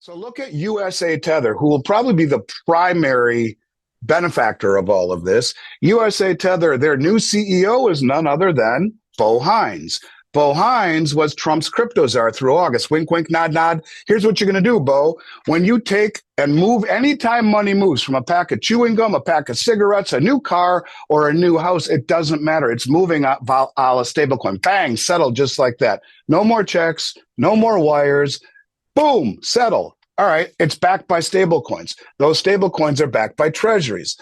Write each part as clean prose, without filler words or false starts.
So look at USA Tether, who will probably be the primary benefactor of all of this. USA Tether, their new CEO is none other than Bo Hines. Bo Hines was Trump's crypto czar through August. Wink, wink, nod, nod. Here's what you're going to do, Bo. When you take and move, anytime money moves from a pack of chewing gum, a pack of cigarettes, a new car, or a new house, it doesn't matter. It's moving a la stablecoin. Bang, settle just like that. No more checks, no more wires. Boom, settle. All right, it's backed by stablecoins. Those stablecoins are backed by treasuries.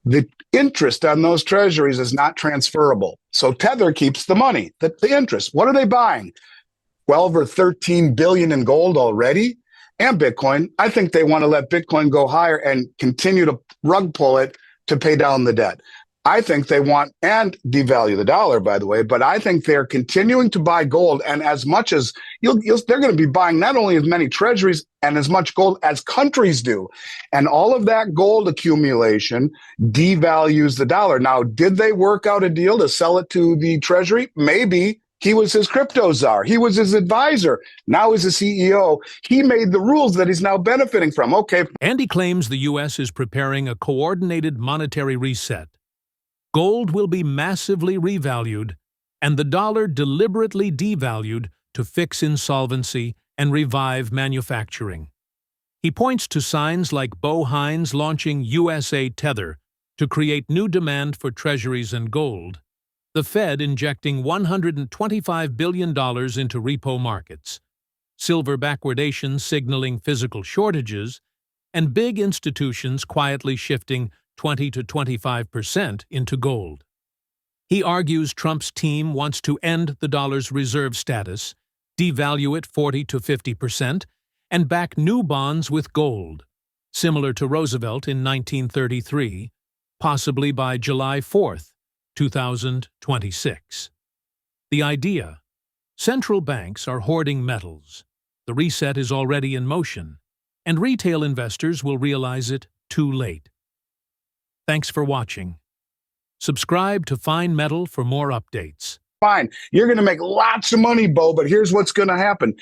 The interest on those treasuries is not transferable. So Tether keeps the money, the interest. What are they buying? 12 or 13 billion in gold already and Bitcoin. I think they want to let Bitcoin go higher and continue to rug pull it to pay down the debt. I think they want, and devalue the dollar, by the way, but I think they're continuing to buy gold. And as much as they're going to be buying not only as many treasuries and as much gold as countries do. And all of that gold accumulation devalues the dollar. Now, did they work out a deal to sell it to the treasury? Maybe. He was his crypto czar. He was his advisor. Now he's a CEO. He made the rules that he's now benefiting from. Okay. Andy claims the U.S. is preparing a coordinated monetary reset. Gold will be massively revalued, and the dollar deliberately devalued to fix insolvency and revive manufacturing. He points to signs like Bo Hines launching USA Tether to create new demand for treasuries and gold, the Fed injecting $125 billion into repo markets, silver backwardation signaling physical shortages, and big institutions quietly shifting 20 to 25% into gold. He argues Trump's team wants to end the dollar's reserve status, devalue it 40 to 50%, and back new bonds with gold, similar to Roosevelt in 1933, possibly by July 4th, 2026. The idea: central banks are hoarding metals, the reset is already in motion, and retail investors will realize it too late. Thanks for watching. Subscribe to Fine Metal for more updates. Fine. You're going to make lots of money, Bo, but here's what's going to happen.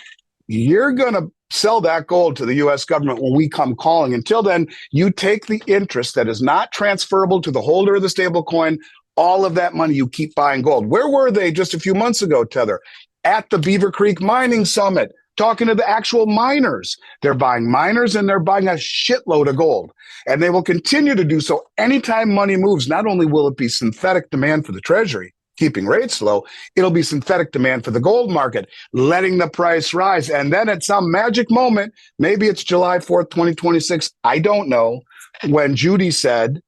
You're going to sell that gold to the U.S. government when we come calling. Until then, you take the interest that is not transferable to the holder of the stablecoin. All of that money, you keep buying gold. Where were they just a few months ago, Tether? At the Beaver Creek Mining Summit, talking to the actual miners. They're buying miners and they're buying a shitload of gold. And they will continue to do so anytime money moves. Not only will it be synthetic demand for the treasury, keeping rates low, it'll be synthetic demand for the gold market, letting the price rise. And then at some magic moment, maybe it's July 4th, 2026, I don't know, when Judy said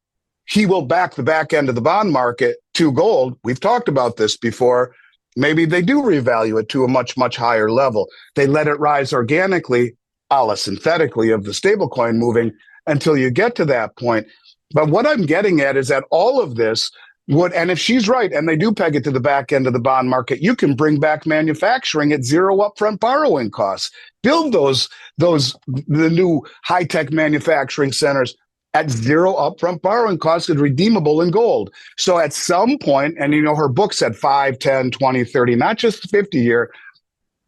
he will back the back end of the bond market to gold. We've talked about this before. Maybe they do revalue it to a much, much higher level. They let it rise organically, a la synthetically of the stablecoin moving until you get to that point. But what I'm getting at is that all of this would, and if she's right, and they do peg it to the back end of the bond market, you can bring back manufacturing at zero upfront borrowing costs. Build the new high-tech manufacturing centers at zero upfront borrowing costs and redeemable in gold. So at some point, and her book said 5, 10, 20, 30, not just 50 year,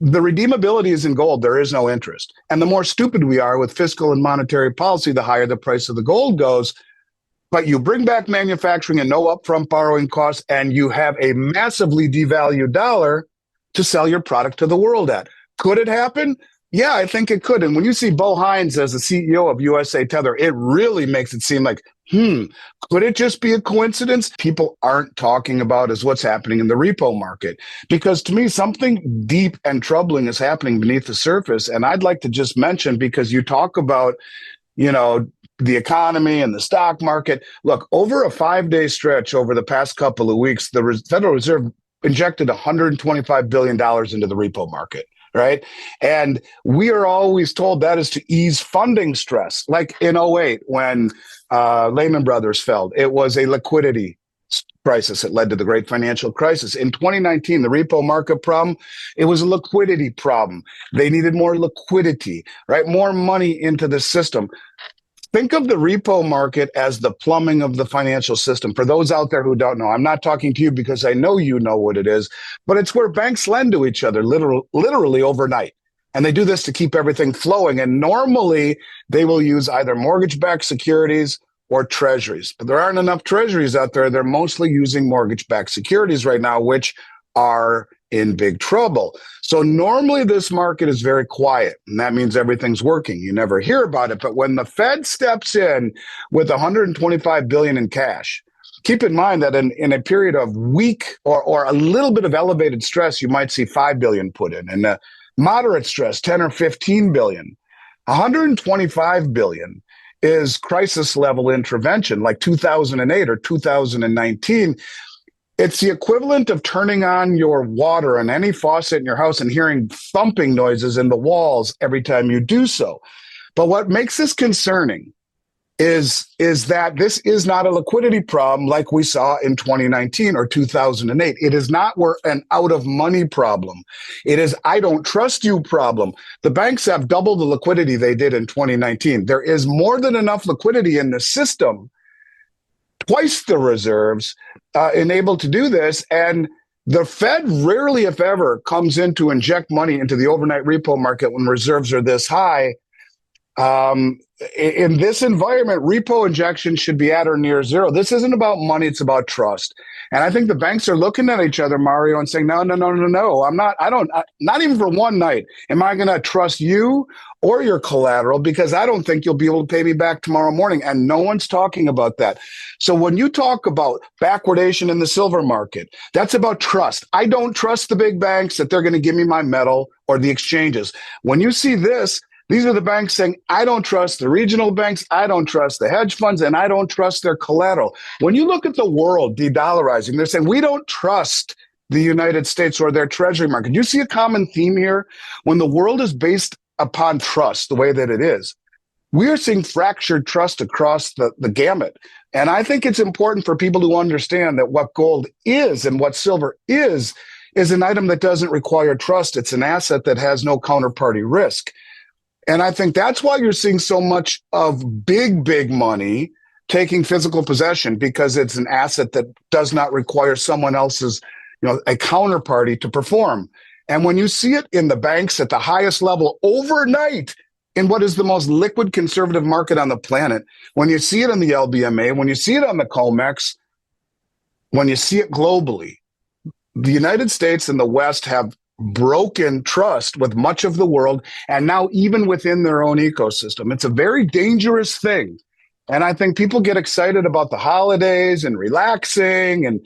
the redeemability is in gold. There is no interest. And the more stupid we are with fiscal and monetary policy, the higher the price of the gold goes. But you bring back manufacturing and no upfront borrowing costs, and you have a massively devalued dollar to sell your product to the world at. Could it happen? Yeah, I think it could. And when you see Bo Hines as the CEO of USA Tether, it really makes it seem like, could it just be a coincidence? People aren't talking about is what's happening in the repo market. Because to me, something deep and troubling is happening beneath the surface. And I'd like to just mention, because you talk about, the economy and the stock market. Look, over a 5-day stretch over the past couple of weeks, the Federal Reserve injected $125 billion into the repo market. Right. And we are always told that is to ease funding stress, like in 2008 when Lehman Brothers fell. It was a liquidity crisis that led to the great financial crisis. In 2019, the repo market problem, it was a liquidity problem. They needed more liquidity, right? More money into the system. Think of the repo market as the plumbing of the financial system. For those out there who don't know, I'm not talking to you because I know you know what it is, but it's where banks lend to each other literally overnight. And they do this to keep everything flowing. And normally they will use either mortgage-backed securities or treasuries. But there aren't enough treasuries out there. They're mostly using mortgage-backed securities right now, which are in big trouble. So normally this market is very quiet, and that means everything's working. You never hear about it. But when the Fed steps in with 125 billion in cash, keep in mind that in a period of weak or a little bit of elevated stress, you might see 5 billion put in, and moderate stress, 10 or 15 billion. 125 billion is crisis level intervention like 2008 or 2019. It's the equivalent of turning on your water on any faucet in your house and hearing thumping noises in the walls every time you do so. But what makes this concerning is that this is not a liquidity problem like we saw in 2019 or 2008. It is not an out of money problem. It is I don't trust you problem. The banks have double the liquidity they did in 2019. There is more than enough liquidity in the system, twice the reserves, enabled to do this. And the Fed rarely, if ever, comes in to inject money into the overnight repo market when reserves are this high. In this environment, repo injection should be at or near zero. This isn't about money, it's about trust. And I think the banks are looking at each other, Mario, and saying, no, not even for one night am I going to trust you or your collateral, because I don't think you'll be able to pay me back tomorrow morning. And no one's talking about that. So when you talk about backwardation in the silver market, that's about trust. I don't trust the big banks that they're going to give me my metal, or the exchanges. When you see this, these are the banks saying, I don't trust the regional banks, I don't trust the hedge funds, and I don't trust their collateral. When you look at the world de-dollarizing, they're saying, we don't trust the United States or their treasury market. You see a common theme here? When the world is based upon trust, the way that it is, we are seeing fractured trust across the gamut. And I think it's important for people to understand that what gold is and what silver is an item that doesn't require trust. It's an asset that has no counterparty risk. And I think that's why you're seeing so much of big money taking physical possession, because it's an asset that does not require someone else's, a counterparty to perform. And when you see it in the banks at the highest level overnight, in what is the most liquid conservative market on the planet, when you see it in the LBMA, when you see it on the COMEX, when you see it globally, the United States and the West have broken trust with much of the world, and now even within their own ecosystem. It's a very dangerous thing. And I think people get excited about the holidays and relaxing, and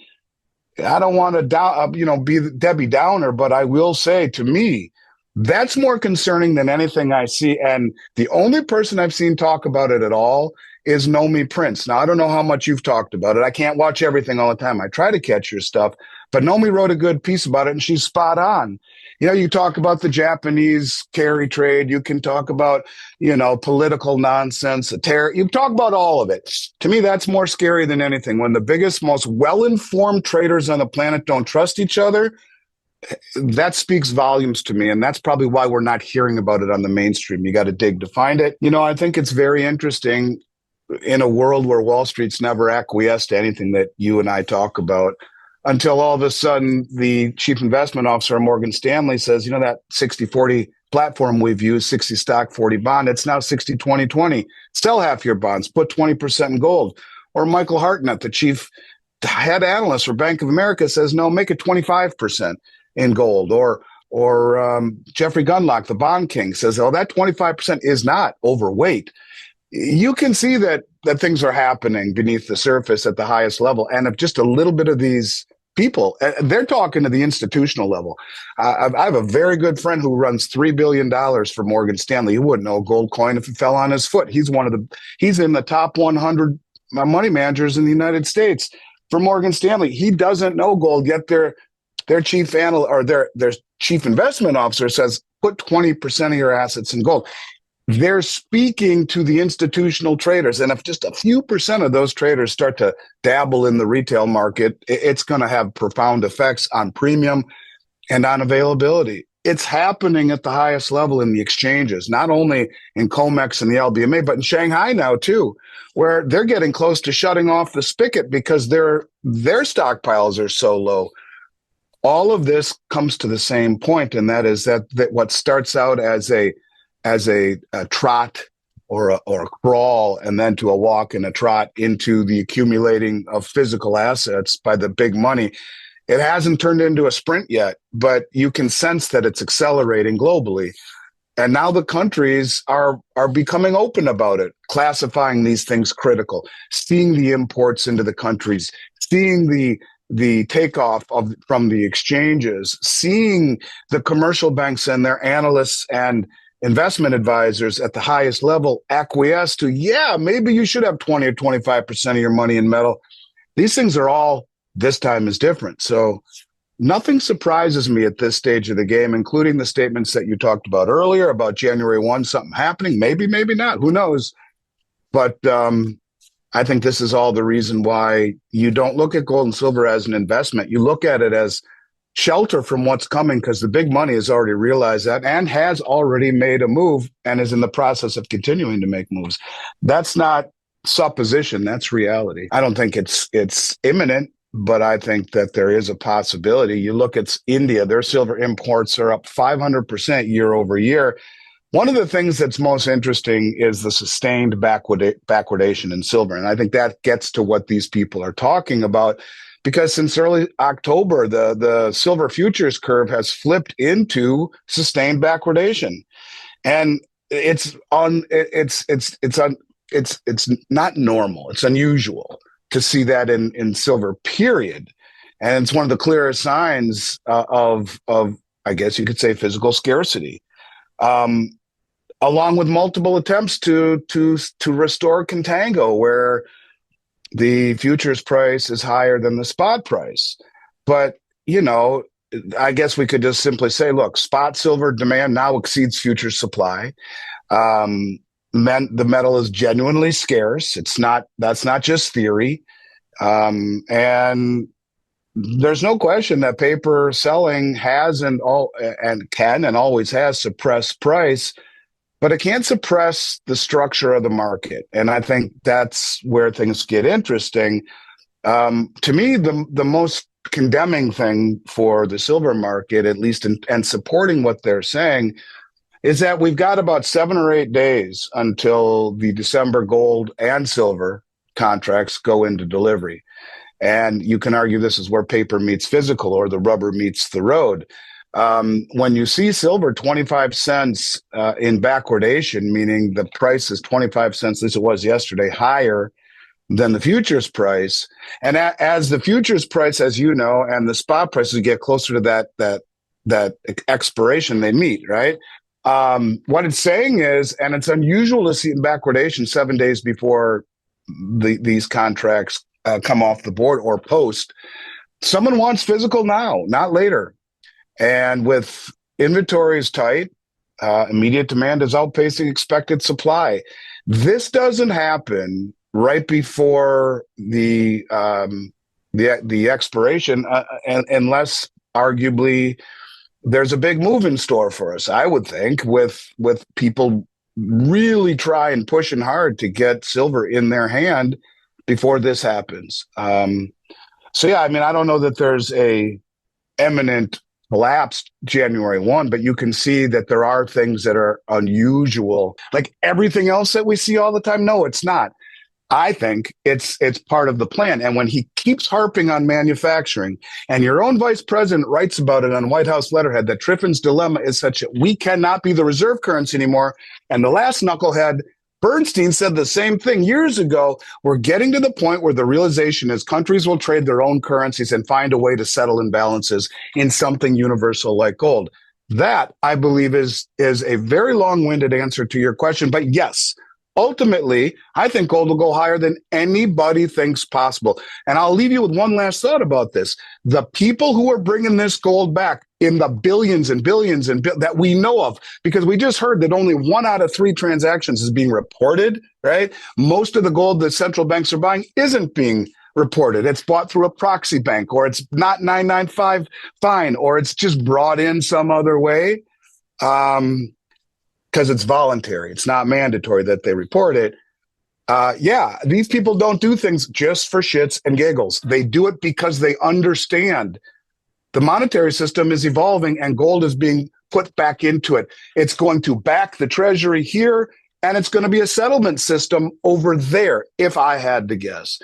I don't want to be Debbie Downer, but I will say, to me, that's more concerning than anything I see. And the only person I've seen talk about it at all is Nomi Prince. Now, I don't know how much you've talked about it. I can't watch everything all the time. I try to catch your stuff, but Nomi wrote a good piece about it, and she's spot on. You talk about the Japanese carry trade. You can talk about, political nonsense, the terror. You talk about all of it. To me, that's more scary than anything. When the biggest, most well-informed traders on the planet don't trust each other, that speaks volumes to me. And that's probably why we're not hearing about it on the mainstream. You got to dig to find it. I think it's very interesting in a world where Wall Street's never acquiesced to anything that you and I talk about, until all of a sudden the chief investment officer of Morgan Stanley says, that 60-40 platform we've used, 60 stock, 40 bond, it's now 60-20-20. Sell half your bonds, put 20% in gold. Or Michael Hartnett, the chief head analyst for Bank of America, says, no, make it 25% in gold. Or Jeffrey Gundlach, the bond king, says, that 25% is not overweight. You can see that things are happening beneath the surface at the highest level. And if just a little bit of these people, they're talking to the institutional level. I have a very good friend who runs $3 billion for Morgan Stanley. He wouldn't know a gold coin if it fell on his foot. He's in the top 100 money managers in the United States for Morgan Stanley. He doesn't know gold, yet their chief analyst or their chief investment officer says, put 20% of your assets in gold. They're speaking to the institutional traders. And if just a few percent of those traders start to dabble in the retail market, it's going to have profound effects on premium and on availability. It's happening at the highest level in the exchanges, not only in COMEX and the LBMA, but in Shanghai now too, where they're getting close to shutting off the spigot because their stockpiles are so low. all of this comes to the same point, and that is that what starts out as a trot or a crawl, and then to a walk and a trot into the accumulating of physical assets by the big money. It hasn't turned into a sprint yet, but you can sense that it's accelerating globally. And now the countries are becoming open about it, classifying these things critical, seeing the imports into the countries, seeing the takeoff from the exchanges, seeing the commercial banks and their analysts and investment advisors at the highest level acquiesce to, yeah, maybe you should have 20 or 25% of your money in metal. These things are all, this time is different. So nothing surprises me at this stage of the game, including the statements that you talked about earlier about January 1, something happening, maybe not, who knows? But I think this is all the reason why you don't look at gold and silver as an investment. You look at it as shelter from what's coming, because the big money has already realized that and has already made a move and is in the process of continuing to make moves. That's not supposition, that's reality. I don't think it's imminent, but I think that there is a possibility. You look at India, their silver imports are up 500% year over year. One of the things that's most interesting is the sustained backwardation in silver. And I think that gets to what these people are talking about, because since early October, the silver futures curve has flipped into sustained backwardation. And it's not normal. It's unusual to see that in silver, period. And it's one of the clearest signs of I guess you could say, physical scarcity. Along with multiple attempts to restore contango, where the futures price is higher than the spot price. But, I guess we could just simply say, look, spot silver demand now exceeds futures supply. The metal is genuinely scarce. That's not just theory. And there's no question that paper selling has and can and always has suppressed price, but it can't suppress the structure of the market. And I think that's where things get interesting. To me, the most condemning thing for the silver market, at least, and supporting what they're saying, is that we've got about 7 or 8 days until the December gold and silver contracts go into delivery. And you can argue this is where paper meets physical, or the rubber meets the road. When you see silver 25 cents in backwardation, meaning the price is 25 cents, as it was yesterday, higher than the futures price, and as the futures price, as you know, and the spot prices get closer to that expiration, they meet, right? What it's saying is, and it's unusual to see in backwardation 7 days before these contracts come off the board or post, someone wants physical now, not later. And with inventories tight, immediate demand is outpacing expected supply. This doesn't happen right before the expiration, unless arguably there's a big move in store for us, I would think, with people really trying, pushing hard to get silver in their hand before this happens. So yeah, I mean, I don't know that there's a imminent collapse January 1, but you can see that there are things that are unusual. Like everything else that we see all the time, no, it's not. I think it's part of the plan. And when he keeps harping on manufacturing, and your own vice president writes about it on White House letterhead, that Triffin's dilemma is such that we cannot be the reserve currency anymore. And the last knucklehead, Bernstein, said the same thing years ago. We're getting to the point where the realization is countries will trade their own currencies and find a way to settle imbalances in something universal like gold. That, I believe, is a very long-winded answer to your question. But yes, ultimately, I think gold will go higher than anybody thinks possible. And I'll leave you with one last thought about this. The people who are bringing this gold back in the billions and billions that we know of, because we just heard that only 1 out of 3 transactions is being reported, right? Most of the gold that central banks are buying isn't being reported. It's bought through a proxy bank, or it's not 995 fine, or it's just brought in some other way. Because it's voluntary. It's not mandatory that they report it. Yeah, these people don't do things just for shits and giggles. They do it because they understand The monetary system is evolving and gold is being put back into it. It's going to back the treasury here, and it's going to be a settlement system over there, if I had to guess.